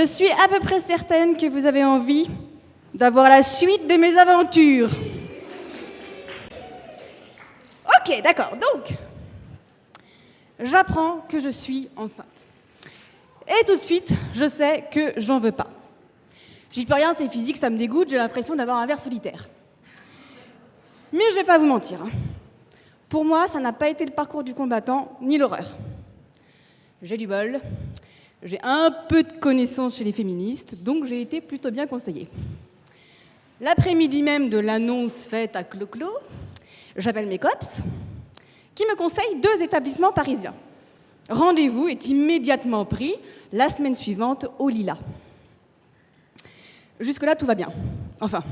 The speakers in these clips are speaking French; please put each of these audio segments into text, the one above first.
Je suis à peu près certaine que vous avez envie d'avoir la suite de mes aventures. Ok, d'accord, donc, j'apprends que je suis enceinte. Et tout de suite, je sais que j'en veux pas. J'y peux rien, c'est physique, ça me dégoûte, j'ai l'impression d'avoir un ver solitaire. Mais je vais pas vous mentir. Pour moi, ça n'a pas été le parcours du combattant, ni l'horreur. J'ai du bol, j'ai un peu de connaissances chez les féministes, donc j'ai été plutôt bien conseillée. L'après-midi même de l'annonce faite à Clo-Clo, j'appelle mes cops, qui me conseillent 2 établissements parisiens. Rendez-vous est immédiatement pris la semaine suivante au Lilas. Jusque-là, tout va bien. Enfin,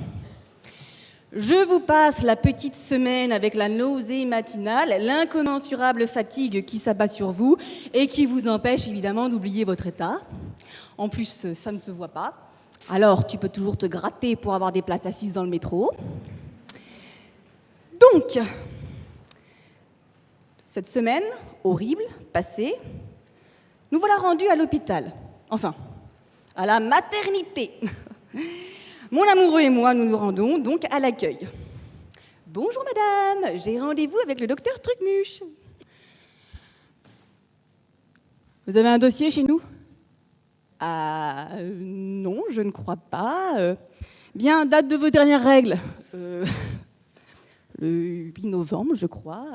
je vous passe la petite semaine avec la nausée matinale, l'incommensurable fatigue qui s'abat sur vous et qui vous empêche évidemment d'oublier votre état. En plus, ça ne se voit pas. Alors, tu peux toujours te gratter pour avoir des places assises dans le métro. Donc, cette semaine horrible, passée, nous voilà rendus à l'hôpital. Enfin, à la maternité. Mon amoureux et moi, nous nous rendons donc à l'accueil. Bonjour madame, j'ai rendez-vous avec le docteur Trucmuche. Vous avez un dossier chez nous ? Non, je ne crois pas. Bien, date de vos dernières règles. Le 8 novembre, je crois.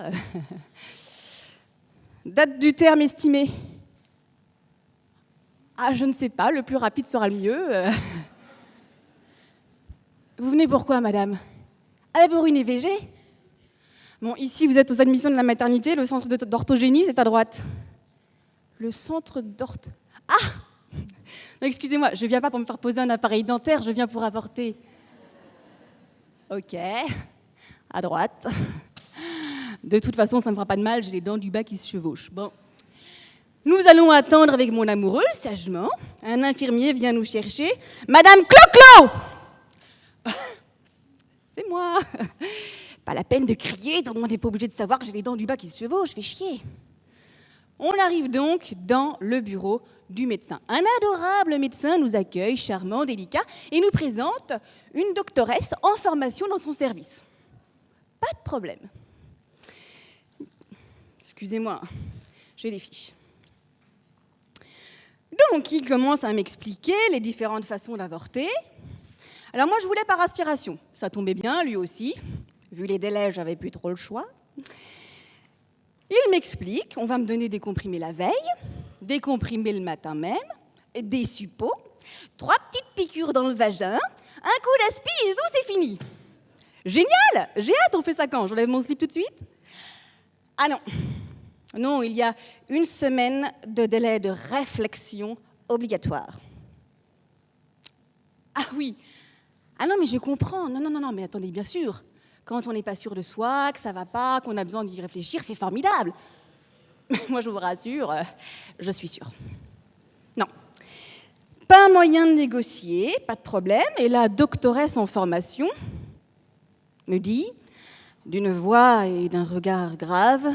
Date du terme estimé. Je ne sais pas, le plus rapide sera le mieux. Vous venez pourquoi, madame ? Pour une IVG ? Bon, ici, vous êtes aux admissions de la maternité, le centre d'orthogénie, c'est à droite. Le centre d'ortho... Non, excusez-moi, je ne viens pas pour me faire poser un appareil dentaire, je viens pour apporter... Ok, à droite. De toute façon, ça ne me fera pas de mal, j'ai les dents du bas qui se chevauchent. Bon. Nous allons attendre avec mon amoureux, sagement. Un infirmier vient nous chercher. Madame Clo-Clo ! C'est moi. Pas la peine de crier, tout le monde n'est pas obligé de savoir que j'ai les dents du bas qui se chevauchent, je fais chier. On arrive donc dans le bureau du médecin. Un adorable médecin nous accueille, charmant, délicat, et nous présente une doctoresse en formation dans son service. Pas de problème. Excusez-moi, j'ai les fiches. Donc, il commence à m'expliquer les différentes façons d'avorter. Alors moi, je voulais par aspiration. Ça tombait bien, lui aussi. Vu les délais, j'avais plus trop le choix. Il m'explique, on va me donner des comprimés la veille, des comprimés le matin même, des suppos, 3 petites piqûres dans le vagin, un coup d'aspi et zou, c'est fini. Génial! J'ai hâte, on fait ça quand ? J'enlève mon slip tout de suite ? Non. Non, il y a 1 semaine de délai de réflexion obligatoire. Oui. Non, mais je comprends. Non, mais attendez, bien sûr. Quand on n'est pas sûr de soi, que ça ne va pas, qu'on a besoin d'y réfléchir, c'est formidable. Moi, je vous rassure, je suis sûre. Non. Pas moyen de négocier, pas de problème. Et la doctoresse en formation me dit, d'une voix et d'un regard grave,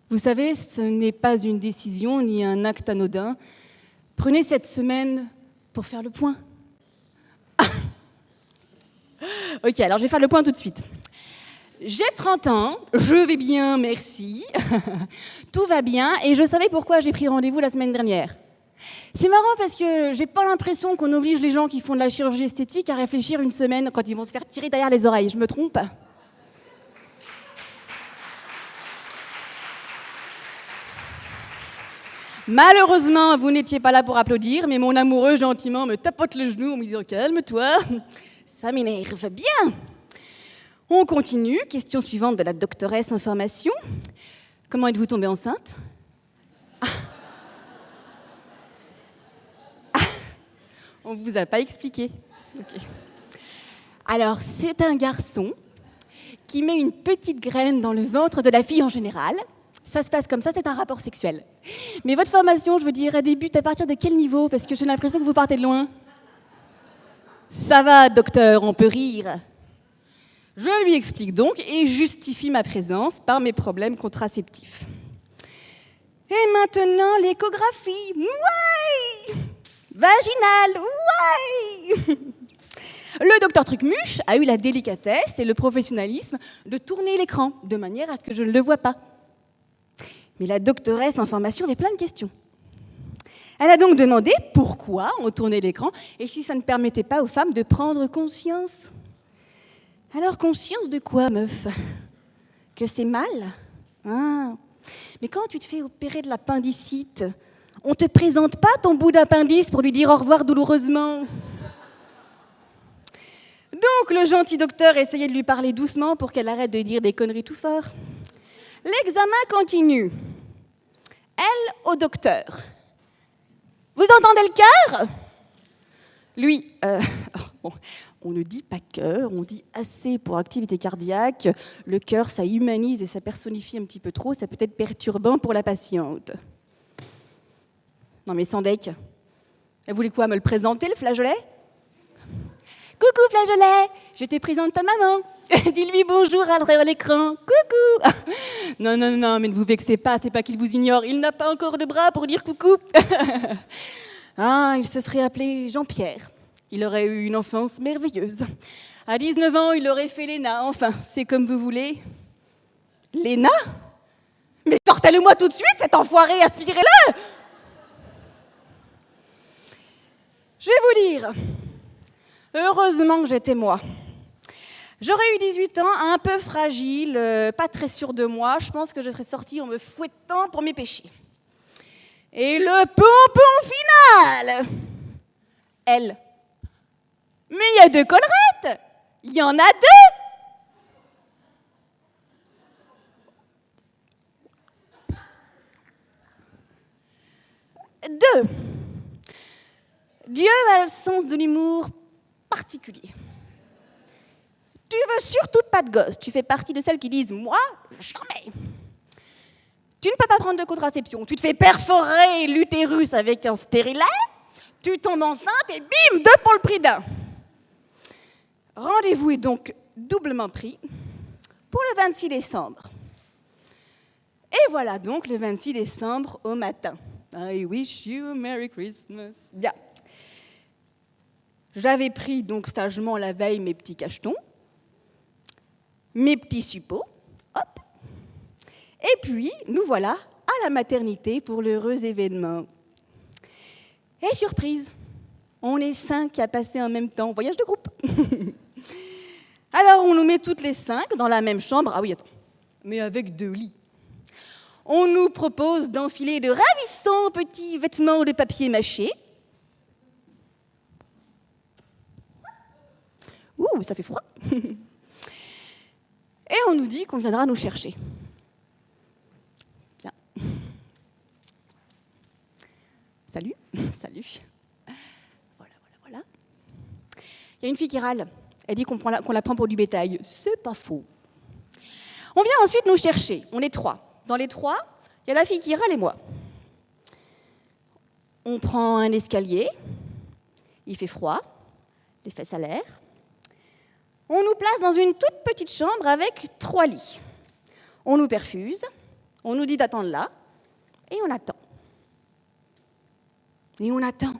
vous savez, ce n'est pas une décision ni un acte anodin. Prenez cette semaine pour faire le point. Ok, alors je vais faire le point tout de suite. J'ai 30 ans, je vais bien, merci. Tout va bien et je savais pourquoi j'ai pris rendez-vous la semaine dernière. C'est marrant parce que j'ai pas l'impression qu'on oblige les gens qui font de la chirurgie esthétique à réfléchir 1 semaine quand ils vont se faire tirer derrière les oreilles. Je me trompe ? Malheureusement, vous n'étiez pas là pour applaudir, mais mon amoureux gentiment me tapote le genou en me disant « Calme-toi, ça m'énerve bien ». On continue, question suivante de la doctoresse en formation. Comment êtes-vous tombée enceinte ? On ne vous a pas expliqué. Okay. Alors, c'est un garçon qui met une petite graine dans le ventre de la fille en général. Ça se passe comme ça, c'est un rapport sexuel. Mais votre formation, je veux dire, elle débute à partir de quel niveau ? Parce que j'ai l'impression que vous partez de loin. Ça va, docteur, on peut rire. Je lui explique donc et justifie ma présence par mes problèmes contraceptifs. Et maintenant, l'échographie. Ouais ! vaginale. Ouais. Le docteur Trucmuche a eu la délicatesse et le professionnalisme de tourner l'écran de manière à ce que je ne le voie pas. Mais la doctoresse en formation avait plein de questions. Elle a donc demandé pourquoi on tournait l'écran et si ça ne permettait pas aux femmes de prendre conscience. Alors conscience de quoi, meuf? Que c'est mal? Ah. Mais quand tu te fais opérer de l'appendicite, on te présente pas ton bout d'appendice pour lui dire au revoir douloureusement. Donc le gentil docteur essayait de lui parler doucement pour qu'elle arrête de dire des conneries tout fort. L'examen continue. Elle au docteur. Vous entendez le cœur? Lui, bon, on ne dit pas cœur, on dit assez pour activité cardiaque. Le cœur, ça humanise et ça personnifie un petit peu trop, ça peut être perturbant pour la patiente. Non mais Sandek, elle voulait quoi, me le présenter, le flageolet? Coucou flageolet, je te présente ta maman. Dis-lui bonjour à travers l'écran. Coucou. Non, mais ne vous vexez pas, c'est pas qu'il vous ignore. Il n'a pas encore de bras pour dire coucou. Ah, il se serait appelé Jean-Pierre. Il aurait eu une enfance merveilleuse. À 19 ans, il aurait fait l'ENA. Enfin, c'est comme vous voulez. L'ENA? Mais sortez-le-moi tout de suite, cet enfoiré, aspirez-le! Je vais vous dire. Heureusement que j'étais moi. J'aurais eu 18 ans, un peu fragile, pas très sûre de moi. Je pense que je serais sortie en me fouettant pour mes péchés. Et le pompon final, elle. Mais il y a 2 collerettes. Il y en a 2. 2. Dieu a le sens de l'humour particulier. Tu veux surtout pas de gosse. Tu fais partie de celles qui disent « moi, jamais ». Tu ne peux pas prendre de contraception. Tu te fais perforer l'utérus avec un stérilet, tu tombes enceinte et bim, 2 pour le prix d'un. Rendez-vous est donc doublement pris pour le 26 décembre. Et voilà donc le 26 décembre au matin. I wish you a Merry Christmas. Bien. J'avais pris donc sagement la veille mes petits cachetons, mes petits suppos, hop. Et puis, nous voilà à la maternité pour l'heureux événement. Et surprise, on est 5 à passer en même temps, voyage de groupe. Alors, on nous met toutes les 5 dans la même chambre. Ah oui, attends, mais avec 2 lits. On nous propose d'enfiler de ravissants petits vêtements de papier mâché. Ouh, ça fait froid. Et on nous dit qu'on viendra nous chercher. Tiens. Salut, salut. Voilà. Il y a une fille qui râle. Elle dit qu'on la prend pour du bétail. C'est pas faux. On vient ensuite nous chercher. On est 3. Dans les 3, il y a la fille qui râle et moi. On prend un escalier. Il fait froid. Les fesses à l'air. On nous place dans une toute petite chambre avec 3 lits. On nous perfuse, on nous dit d'attendre là, et on attend. Et on attend.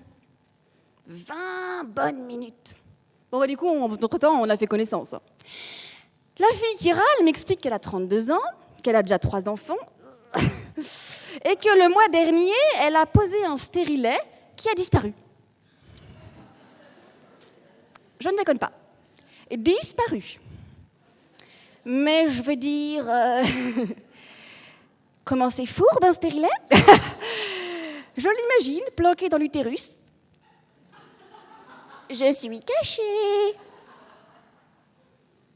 20 bonnes minutes. Bon, du coup, entre-temps, on a fait connaissance. La fille qui râle m'explique qu'elle a 32 ans, qu'elle a déjà 3 enfants, et que le mois dernier, elle a posé un stérilet qui a disparu. Je ne déconne pas. Disparu. Mais je veux dire... comment c'est fourbe un stérilet? Je l'imagine planqué dans l'utérus. Je suis cachée.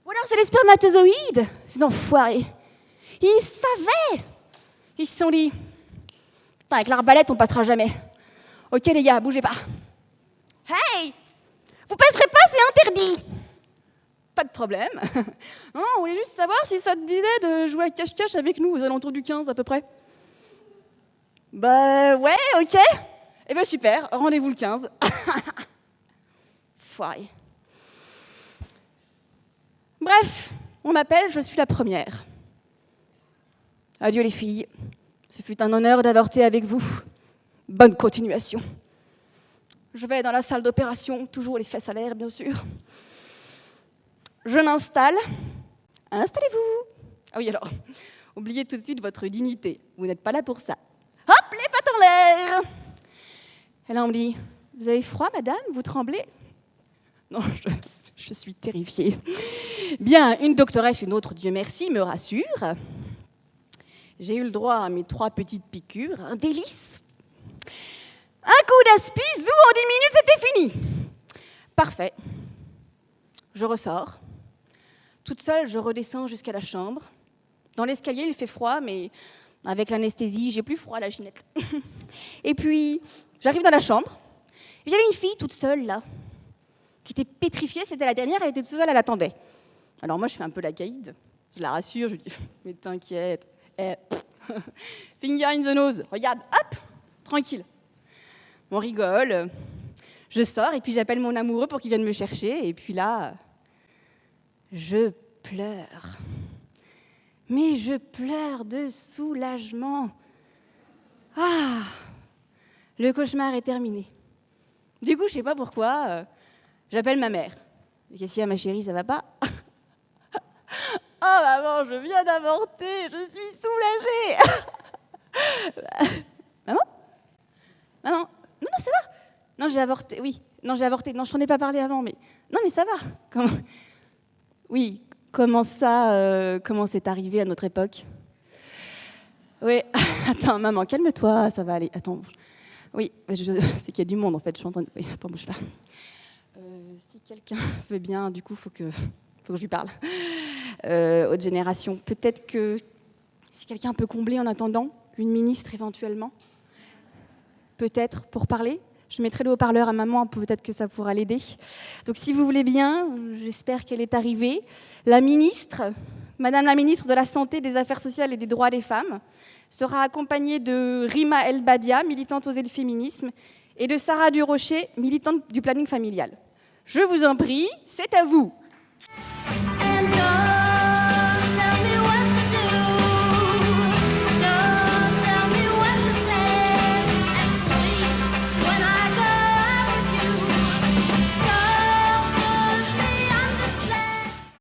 Ou alors c'est les spermatozoïdes, ces enfoirés. Ils savaient. Ils se sont dit, putain, avec l'arbalète, on passera jamais. Ok les gars, bougez pas. Hey, vous passerez pas, c'est interdit. Pas de problème. Non, on voulait juste savoir si ça te disait de jouer à cache-cache avec nous aux alentours du 15 à peu près. Bah ouais, ok. Eh ben super, rendez-vous le 15. Foiré. Bref, on m'appelle, je suis la première. Adieu les filles. Ce fut un honneur d'avorter avec vous. Bonne continuation. Je vais dans la salle d'opération, toujours les fesses à l'air, bien sûr. Je m'installe. Installez-vous. Ah oui, alors, oubliez tout de suite votre dignité. Vous n'êtes pas là pour ça. Hop, les pattes en l'air. Et là, on me dit, vous avez froid, madame? Vous tremblez? Non, je suis terrifiée. Bien, une doctoresse, une autre, Dieu merci, me rassure. J'ai eu le droit à mes 3 petites piqûres, un délice. Un coup d'aspi, zou, en 10 minutes, c'était fini. Parfait. Je ressors. Toute seule, je redescends jusqu'à la chambre. Dans l'escalier, il fait froid, mais avec l'anesthésie, j'ai plus froid, la Ginette. Et puis, j'arrive dans la chambre. Il y avait une fille toute seule, là, qui était pétrifiée. C'était la dernière, elle était toute seule, elle attendait. Alors moi, je fais un peu la caïd. Je la rassure, je lui dis, mais t'inquiète. Finger in the nose. Regarde, hop, tranquille. On rigole. Je sors, et puis j'appelle mon amoureux pour qu'il vienne me chercher. Et puis là, je pleure. Mais je pleure de soulagement. Ah, le cauchemar est terminé. Du coup, je ne sais pas pourquoi, j'appelle ma mère. Qu'est-ce qu'il y a, ma chérie, ça va pas? Oh maman, je viens d'avorter, je suis soulagée. Maman? Maman? Non, ça va. Non, j'ai avorté, oui. Non, j'ai avorté. Non, je t'en ai pas parlé avant, mais... Non, mais ça va. Comment... Oui, comment ça, comment c'est arrivé à notre époque? Oui, attends, maman, calme-toi, ça va aller. Attends, oui, c'est qu'il y a du monde, en fait. Je suis en train de... Oui, attends, bouge pas. Si quelqu'un veut bien, du coup, faut que je lui parle. Haute génération. Peut-être que si quelqu'un peut combler en attendant, une ministre éventuellement, peut-être pour parler. Je mettrai le haut-parleur à maman, peut-être que ça pourra l'aider. Donc si vous voulez bien, j'espère qu'elle est arrivée. La ministre, Madame la ministre de la Santé, des Affaires sociales et des droits des femmes, sera accompagnée de Rima El Badia, militante Oser le féminisme, et de Sarah Durocher, militante du planning familial. Je vous en prie, c'est à vous.